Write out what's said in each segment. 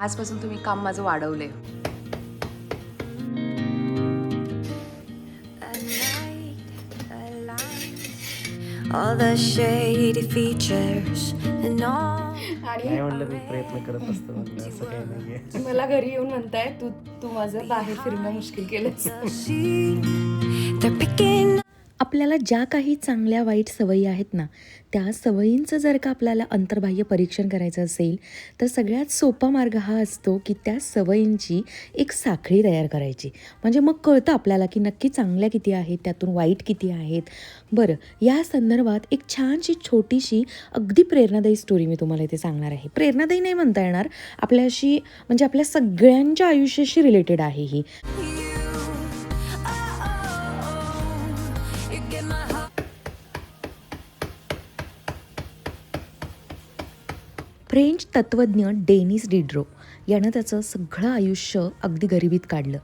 आजपासून तुम्ही काम माझं वाढवले. All the shady features and all. नाही म्हणलं मी प्रयत्न करत असतो म्हणलं असं काही नाहीये. मला घरी येऊन म्हणताय तू माझं बाहेर फिरणं मुश्किल केलंस. They're picking. आपल्याला ज्या काही चांगल्या वाईट सवयी आहेत ना, त्या सवयींचं जर का आपल्याला अंतर्बाह्य परीक्षण करायचं असेल तर सगळ्यात सोपा मार्ग हा असतो की त्या सवयींची एक साखळी तयार करायची. म्हणजे मग कळतं आपल्याला की नक्की चांगल्या किती आहेत, त्यातून वाईट किती आहेत. बरं, या संदर्भात एक छानशी छोटीशी अगदी प्रेरणादायी स्टोरी मी तुम्हाला इथे सांगणार आहे. प्रेरणादायी नाही म्हणता येणार, आपल्याशी म्हणजे आपल्या सगळ्यांच्या आयुष्याशी रिलेटेड आहे ही. फ्रेंच तत्त्वज्ञ डेनिस डिड्रो यानं त्याचं सगळं आयुष्य अगदी गरिबीत काढलं.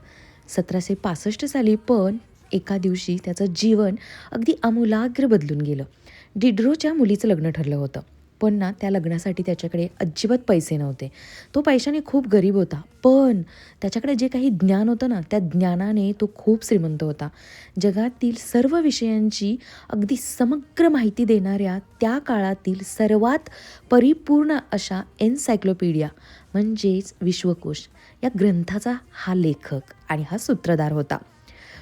1765 साली पण एका दिवशी त्याचं जीवन अगदी आमूलाग्र बदलून गेलं. डिड्रोच्या मुलीचं लग्न ठरलं होतं, पण ना त्या लग्नासाठी त्याच्याकडे अजिबात पैसे नव्हते. तो पैशाने खूप गरीब होता, पण त्याच्याकडे जे काही ज्ञान होतं ना, त्या ज्ञानाने तो खूप श्रीमंत होता. जगातील सर्व विषयांची अगदी समग्र माहिती देणाऱ्या त्या काळातील सर्वात परिपूर्ण अशा एन्सायक्लोपीडिया म्हणजेच विश्वकोश या ग्रंथाचा हा लेखक आणि हा सूत्रधार होता.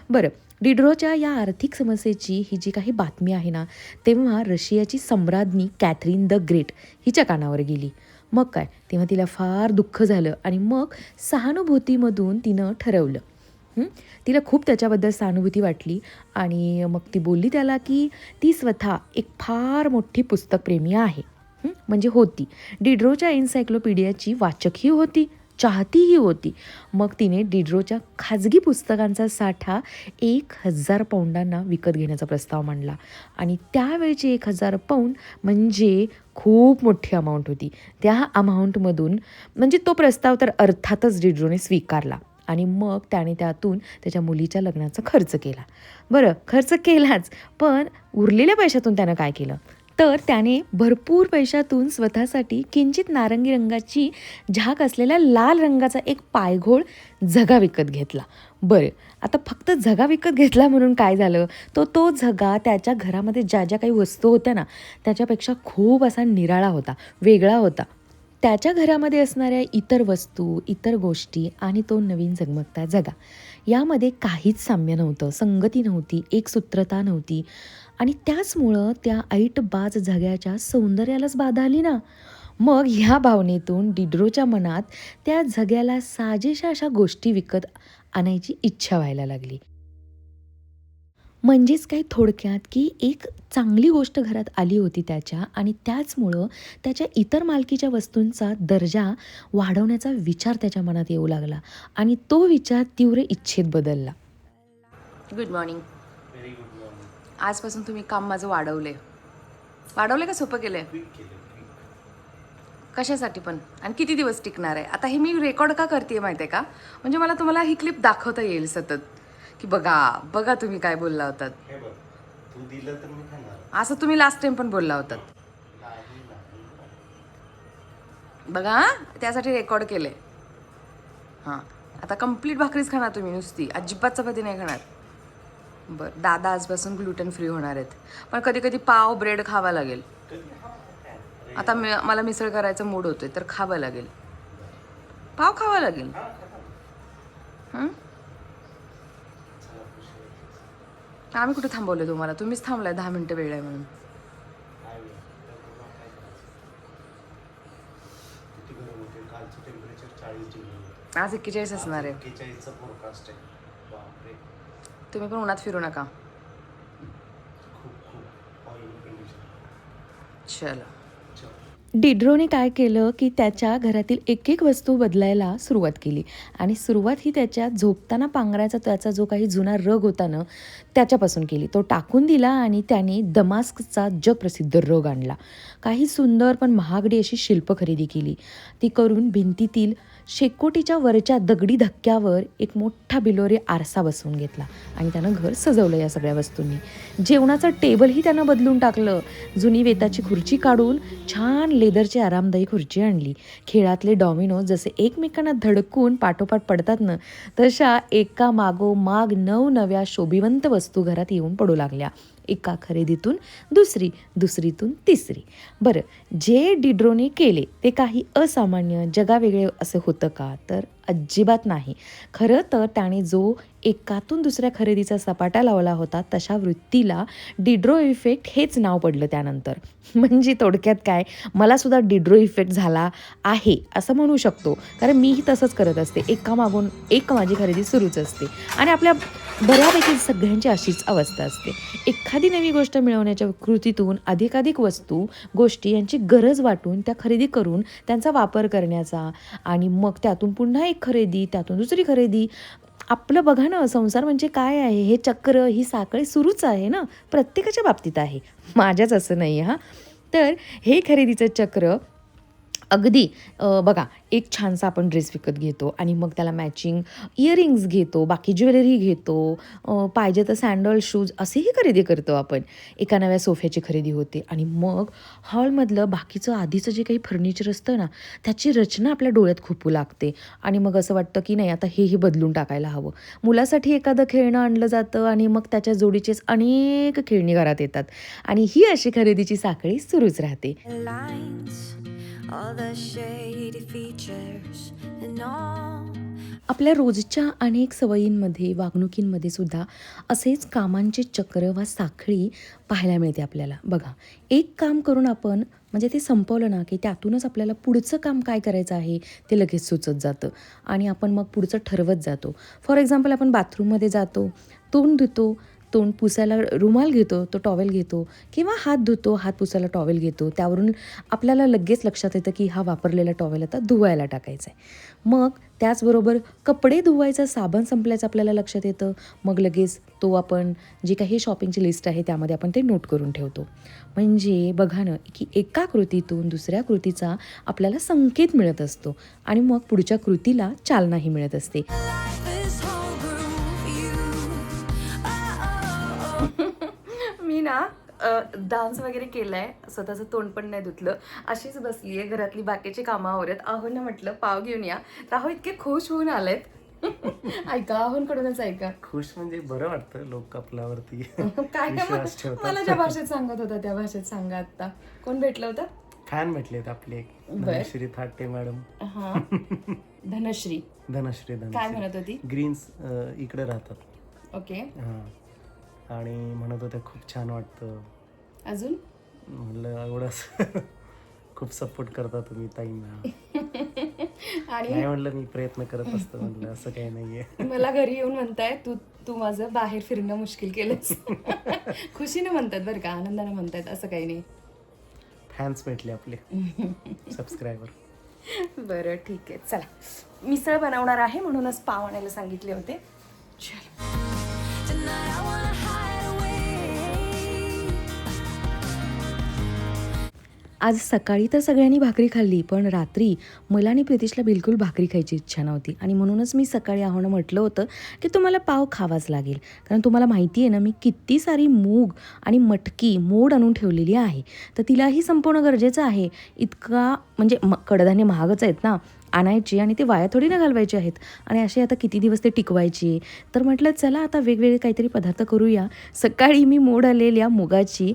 बरं, डिड्रोच्या या आर्थिक समस्येची ही जी काही बातमी आहे ना, तेव्हा रशियाची सम्राज्ञी कॅथरीन द ग्रेट हिच्या कानावर गेली. मग काय, तेव्हा तिला फार दुःख झालं आणि मग सहानुभूतीमधून तिनं ठरवलं. तिला खूप त्याच्याबद्दल सहानुभूती वाटली आणि मग ती बोलली त्याला की ती स्वतः एक फार मोठी पुस्तकप्रेमी आहे. म्हणजे होती. डिड्रोच्या एन्सायक्लोपीडियाची वाचकही होती, चाहतीही होती. मग तिने डिड्रोच्या खाजगी पुस्तकांचा साठा 1000 पौंडांना विकत घेण्याचा प्रस्ताव मांडला आणि त्यावेळची 1000 पौंड म्हणजे खूप मोठी अमाऊंट होती. त्या अमाऊंटमधून म्हणजे तो प्रस्ताव तर अर्थातच डिड्रोने स्वीकारला आणि मग त्याने त्यातून त्याच्या मुलीच्या लग्नाचा खर्च केला. बरं, खर्च केलाच, पण उरलेल्या पैशातून त्यानं काय केलं तर त्याने भरपूर पैशातून स्वतःसाठी किंचित नारंगी रंगाची झाक असलेल्या लाल रंगाचा एक पायघोळ झगा विकत घेतला. बरं, आता फक्त झगा विकत घेतला म्हणून काय झालं, तो झगा त्याच्या घरामध्ये ज्या ज्या काही वस्तू होत्या ना, त्याच्यापेक्षा खूप असा निराळा होता, वेगळा होता. त्याच्या घरामध्ये असणाऱ्या इतर वस्तू, इतर गोष्टी आणि तो नवीन झगमगता झगा यामध्ये काहीच साम्य नव्हतं, संगती नव्हती, एकसूत्रता नव्हती आणि त्याचमुळं त्या ऐटबाज झग्याच्या सौंदर्यालाच बाधा आली ना. मग ह्या भावनेतून डिड्रोच्या मनात त्या झग्याला साजेशा अशा गोष्टी विकत आणायची इच्छा व्हायला लागली. म्हणजेच काय, थोडक्यात की एक चांगली गोष्ट घरात आली होती त्याच्या आणि त्याचमुळं त्याच्या इतर मालकीच्या वस्तूंचा दर्जा वाढवण्याचा विचार त्याच्या मनात येऊ लागला आणि तो विचार तीव्र इच्छेत बदलला. Good morning. Very good morning. आजपासून तुम्ही काम माझं वाढवले का सोपं केलंय? कशासाठी पण आणि किती दिवस टिकणार आहे? आता हे मी रेकॉर्ड का करते माहिती आहे का? म्हणजे मला तुम्हाला ही क्लिप दाखवता येईल सतत की बघा तुम्ही काय बोलला होतात. हे बघ, तू दिलं तर मी खाणार. असं तुम्ही लास्ट टाइम पण बोलला होतात. बघा, त्यासाठी रेकॉर्ड केलंय. हां, आता कंप्लीट भाकरीच खाणार तुम्ही, नुसती, अजिबात चपाती नाही खाणार. बरं, दादा आजपासून ग्लुटेन फ्री होणार आहेत, पण कधी कधी पाव ब्रेड खावा लागेल. आता मला मिसळ करायचं मूड होतोय तर खावं लागेल, पाव खावा लागेल. आम्ही कुठे थांबवले तुम्हाला? तुम्हीच थांबलाय 10 मिनिटं वेळ आहे म्हणून. कालचं टेम्परेचर 40 डिग्री, आज 41 असणार आहे. 41चं फोरकास्ट आहे. बापरे, तुम्ही पण उन्हात फिरू नका. खूप ऑइली कंडिशन. चलो. डिड्रोने काय केलं की त्याच्या घरातील एक एक वस्तू बदलायला सुरुवात केली आणि सुरुवात ही त्याच्या झोपताना पांघरायचा त्याचा जो काही जुना रग होता ना, त्याच्यापासून केली. तो टाकून दिला आणि त्याने दमास्कचा जगप्रसिद्ध रग आणला. काही सुंदर पण महागडी अशी शिल्प खरेदी केली. ती करून भिंतीतील शेकोटीच्या वरच्या दगडी धक्क्यावर एक मोठा बिलोरी आरसा बसवून घेतला आणि त्यानं घर सजवलं या सगळ्या वस्तूंनी. जेवणाचं टेबलही त्यानं बदलून टाकलं. जुनी वेताची खुर्ची काढून छान लेदरची आरामदायी खुर्ची आणली. खेळातले डॉमिनोज जसे एकमेकांना धडकून पाठोपाठ पडतात ना, तशा एका मागोमाग नवनव्या शोभिवंत वस्तू घरात येऊन पडू लागल्या. एका खरेदीतून दुसरी, दुसरीतून तिसरी. बरं, जे डिड्रोने केले ते काही असामान्य जगावेगळे असं होतं का? तर अजिबात नाही. खरं तर त्याने जो एकातून दुसऱ्या खरेदीचा सपाटा लावला होता तशा वृत्तीला डिड्रो इफेक्ट हेच नाव पडलं त्यानंतर. म्हणजे थोडक्यात काय, मला सुद्धा डिड्रो इफेक्ट झाला आहे असं म्हणू शकतो, कारण मीही तसंच करत असते. एकामागून एक माझी खरेदी सुरूच असते आणि आपल्या बऱ्यापैकी सगळ्यांची अशीच अवस्था असते. एखादी नवी गोष्ट मिळवण्याच्या कृतीतून अधिकाधिक वस्तू गोष्टी यांची गरज वाटून त्या खरेदी करून त्यांचा वापर करण्याचा आणि मग त्यातून पुन्हा एक खरेदी, त्यातून दुसरी खरेदी. आपलं बघा ना, संसार म्हणजे काय आहे, हे चक्र, ही साखळी सुरूच आहे ना, प्रत्येकाच्या बाबतीत आहे, माझ्याच असं नाही हां. तर हे खरेदीचं चक्र अगदी बघा, एक छानसा आपण ड्रेस विकत घेतो आणि मग त्याला मॅचिंग इयरिंग्स घेतो, बाकी ज्वेलरी घेतो, पाहिजे तर सँडल शूज असेही खरेदी करतो आपण. एका नव्या सोफ्याची खरेदी होते आणि मग हॉलमधलं बाकीचं आधीचं जे काही फर्निचर असतं ना, त्याची रचना आपल्या डोळ्यात खुपू लागते आणि मग असं वाटतं की नाही, आता हेही बदलून टाकायला हवं. मुलासाठी एखादं खेळणं आणलं जातं आणि मग त्याच्या जोडीचेच अनेक खेळणी घरात येतात आणि ही अशी खरेदीची साखळी सुरूच राहते. lines, all the shady features and all. आपल्या रोजच्या अनेक सवयींमध्ये, वागणुकींमध्ये सुद्धा असेच कामांचे चक्र वा साखळी पाहायला मिळते आपल्याला. बघा, एक काम करून आपण म्हणजे ते संपवलं ना की त्यातूनच आपल्याला पुढचं काम काय करायचं आहे ते लगेच सुचत जातं आणि आपण मग पुढचं ठरवत जातो. फॉर एक्झाम्पल, आपण बाथरूममध्ये जातो, तोंड धुतो, तोंड पुसायला रुमाल घेतो, तो टॉवेल घेतो, किंवा हात धुतो, हात पुसायला टॉवेल घेतो. त्यावरून आपल्याला लगेच लक्षात येतं की हा वापरलेला टॉवेल आता धुवायला टाकायचा आहे. मग त्याचबरोबर कपडे धुवायचा साबण संपल्याचं आपल्याला लक्षात येतं. मग लगेच तो आपण जी काही शॉपिंगची लिस्ट आहे त्यामध्ये आपण ते नोट करून ठेवतो. म्हणजे बघा ना, की एका कृतीतून दुसऱ्या कृतीचा आपल्याला संकेत मिळत असतो आणि मग पुढच्या कृतीला चालनाही मिळत असते. This whole groove, you. मी ना डान्स वगैरे केलाय, स्वतःचं तोंड पण नाही धुतलं, अशीच बसली आहे, घरातली बाकीची कामं आवरत. आहोंना म्हटलं पाव घेऊन या, तर आहो इतके खुश होऊन आलेत. ऐका, आहोंकडूनच ऐका. खुश म्हणजे बरं वाटतं, लोक आपल्यावरती काय विश्वास काय ठेवतात. मला ज्या भाषेत सांगत होता त्या भाषेत सांगा. आता कोण भेटलं होतं? फॅन भेटलेत आपले, धनश्री थाटे मॅडम. हा, धनश्री. धनश्री काय म्हणत होती? ग्रीन्स इकडे राहतात. ओके, हां, आणि म्हणत होत्या खूप छान वाटतं. अजून म्हणलं एवढंच खूप सपोर्ट करता तुम्ही ताईंना. आणि नाही म्हणलं, मी प्रयत्न करत असतो, म्हणलं असं काही नाहीये. मला घरी येऊन म्हणताय तू माझं बाहेर फिरणं मुश्किल केलंस. खुशीने म्हणतात बरं का, आनंदाने म्हणतात, असं काही नाही. फॅन्स भेटले आपले, सबस्क्रायबर. बरं, ठीक आहे, चला. मिसळ बनवणार आहे म्हणूनच पाव आणायला सांगितले होते. चल. Tonight I wanna hide away. आज सकाळी तर सगळ्यांनी भाकरी खाल्ली, पण रात्री मला आणि प्रितिशला बिलकुल भाकरी खायची इच्छा नव्हती आणि म्हणूनच मी सकाळी आहोंना म्हटलं होतं की तुम्हाला पाव खावाच लागेल, कारण तुम्हाला माहिती आहे ना, मी किती सारी मूग आणि मटकी मोड आणून ठेवलेली आहे, तर तिलाही संपवणं गरजेचं आहे. इतका म्हणजे कडधान्य महागच आहेत ना, आणायची आणि ते वाया थोडी ना घालवायचे आहेत आणि असे आता किती दिवस ते टिकवायचे. तर म्हटलं चला आता वेगवेगळे काहीतरी पदार्थ करूया. सकाळी मी मोड आलेल्या मुगाची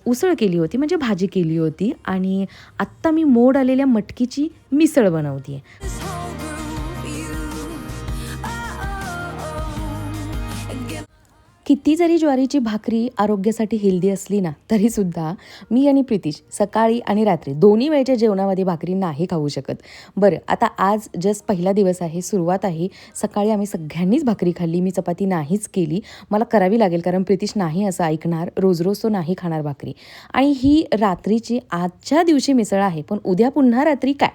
उसळ केली होती, म्हणजे भाजी केली होती, आणि आत्ता मी मोड आलेल्या मटकीची मिसळ बनवते. This whole groove, you. Give किती जरी ज्वारीची भाकरी आरोग्यासाठी हेल्दी असली ना, तरीसुद्धा मी आणि प्रितिश सकाळी आणि रात्री दोन्ही वेळच्या जेवणामध्ये भाकरी नाही खाऊ शकत. बरं, आता आज जस्ट पहिला दिवस आहे, सुरुवात आहे. सकाळी आम्ही सगळ्यांनीच भाकरी खाल्ली, मी चपाती नाहीच केली. मला करावी लागेल, कारण प्रितिश नाही असं ऐकणार, रोज रोज तो नाही खाणार भाकरी. आणि ही रात्रीची आजच्या दिवशी मिसळ आहे, पण उद्या पुन्हा रात्री काय?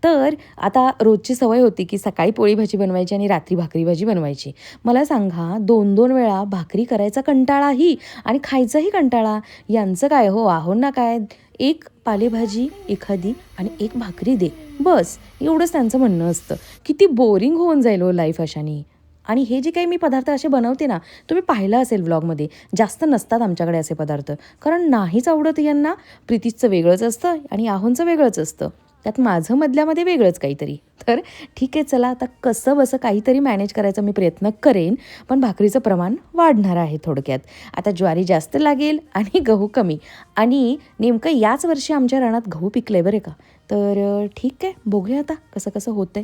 तर आता रोजची सवय होती की सकाळी पोळी भाजी बनवायची आणि रात्री भाकरी भाजी बनवायची. मला सांगा, 2-2 वेळा भाकरी करायचा कंटाळाही आणि खायचाही कंटाळा, यांचं काय हो? आहोंना काय एक पालेभाजी एखादी आणि एक भाकरी दे, बस एवढंच त्यांचं म्हणणं असतं. किती बोरिंग होऊन जाईल हो लाईफ अशाने. आणि हे जे काही मी पदार्थ असे बनवते ना, तुम्ही पाहिलं असेल व्लॉगमध्ये, जास्त नसतात आमच्याकडे असे पदार्थ, कारण नाहीच आवडत यांना. प्रीतीचं वेगळंच असतं आणि आहोंचं वेगळंच असतं, त्यात माझं मधल्यामध्ये वेगळंच काहीतरी. तर ठीक आहे, चला आता कसं बसं काहीतरी मॅनेज करायचा मी प्रयत्न करेन, पण भाकरीचं प्रमाण वाढणार आहे थोडक्यात. आता ज्वारी जास्त लागेल आणि गहू कमी. आणि नेमकं याच वर्षी आमच्या रानात गहू पिकले बरे का. तर ठीक आहे, बघूया आता कसं कसं होतंय.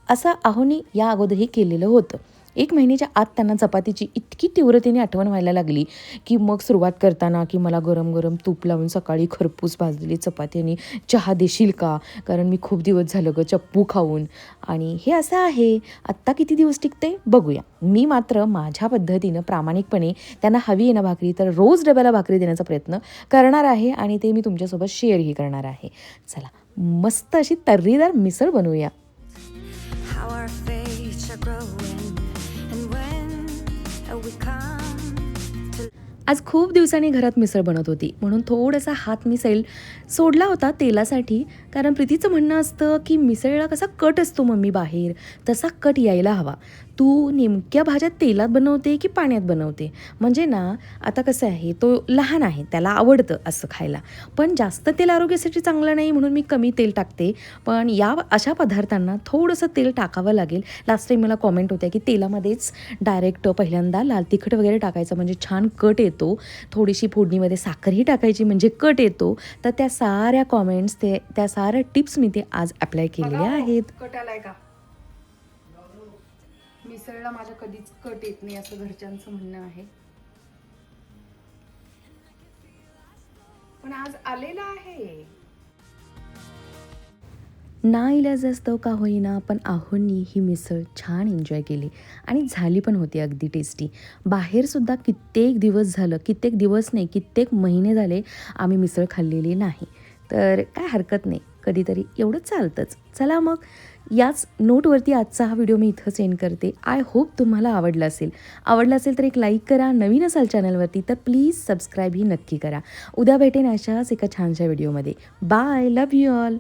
असं आहोनी या अगोदरही केलेलं होतं. 1 महिन्याच्या आत त्यांना चपातीची इतकी तीव्रतेने आठवण व्हायला लागली की मग सुरुवात करताना की मला गरम गरम तूप लावून सकाळी खरपूस भाजलेली चपाती आणि चहा देशील का, कारण मी खूप दिवस झालं ग चप्पू खाऊन. आणि हे असं आहे, आत्ता किती दिवस टिकते बघूया. मी मात्र माझ्या पद्धतीनं प्रामाणिकपणे त्यांना हवी आहे ना भाकरी, तर रोज डब्याला भाकरी देण्याचा प्रयत्न करणार आहे आणि ते मी तुमच्यासोबत शेअरही करणार आहे. चला मस्त अशी तर्रीदार मिसळ बनवूया. How our fates are growing, and when we come to आज खूप दिवसांनी घरात मिसळ बनत होती, म्हणून थोडासा हात मिसळ सोडला होता तेलासाठी. कारण प्रीतीचं म्हणणं असतं की मिसळला कसा कट असतो मम्मी बाहेर, तसा कट यायला हवा. तू नेमक्या भाज्या तेलात बनवते की पाण्यात बनवते. म्हणजे ना आता कसं आहे, तो लहान आहे, त्याला आवडतं असं खायला, पण जास्त तेल आरोग्यासाठी चांगलं नाही म्हणून मी कमी तेल टाकते. पण या अशा पदार्थांना थोडंसं तेल टाकावं लागेल. लास्ट टाईम मला कॉमेंट होत्या की तेलामध्येच डायरेक्ट पहिल्यांदा लाल तिखट वगैरे टाकायचं म्हणजे छान कट येतो, थोडीशी फोडणीमध्ये साखरही टाकायची म्हणजे कट येतो. तर त्या साऱ्या कॉमेंट्स, त्या साऱ्या टिप्स मी ते आज अप्लाय केलेल्या आहेत. कट आलाय का? मिसळला माझ्या कधीच कट येत नाही असं घरच्यांचं म्हणणं आहे, पण आज आलेला आहे. नाईलाजास्तव का होईना पण आहोंनी ही मिसळ छान एन्जॉय केली आणि झाली पण होती अगदी टेस्टी. बाहेरसुद्धा कित्येक दिवस झालं, कित्येक दिवस नाही कित्येक महिने झाले आम्ही मिसळ खाल्लेली नाही. तर काय हरकत नाही, कधीतरी एवढं चालतंच. चला मग याच नोटवरती आजचा हा व्हिडिओ मी इथंच एंड करते. आय होप तुम्हाला आवडला असेल तर एक लाईक करा. नवीन असाल चॅनलवरती तर प्लीज सबस्क्राईबही नक्की करा. उद्या भेटेन अशाच एका छानशा व्हिडिओमध्ये. Bye, love you all.